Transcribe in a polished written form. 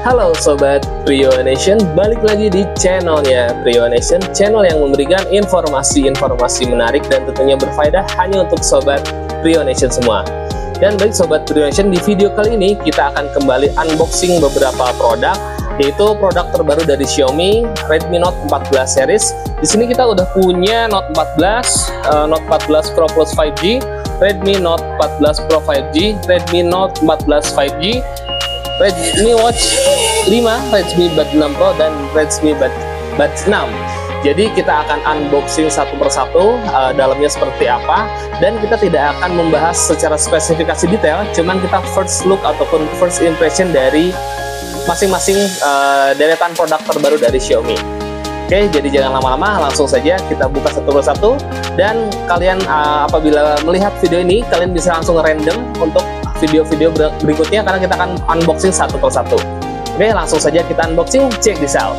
Halo Sobat Prio Nation, balik lagi di channelnya Prio Nation, channel yang memberikan informasi-informasi menarik dan tentunya berfaedah hanya untuk Sobat Prio Nation semua. Dan baik Sobat Prio Nation, di video kali ini kita akan kembali unboxing beberapa produk, yaitu produk terbaru dari Xiaomi Redmi Note 14 series. Di sini kita udah punya Note 14, Note 14 Pro Plus 5G, Redmi Note 14 Pro 5G, Redmi Note 14 5G, Redmi Watch 5, Redmi Buds 6 Pro, dan Redmi Buds 6. Jadi kita akan unboxing satu persatu dalamnya seperti apa, dan kita tidak akan membahas secara spesifikasi detail, cuman kita first look ataupun first impression dari masing-masing deretan produk terbaru dari Xiaomi. Oke, jadi jangan lama-lama, langsung saja kita buka satu persatu. Dan kalian apabila melihat video ini, kalian bisa langsung random untuk video-video berikutnya, karena kita akan unboxing satu persatu. Oke, langsung saja kita unboxing, check this out.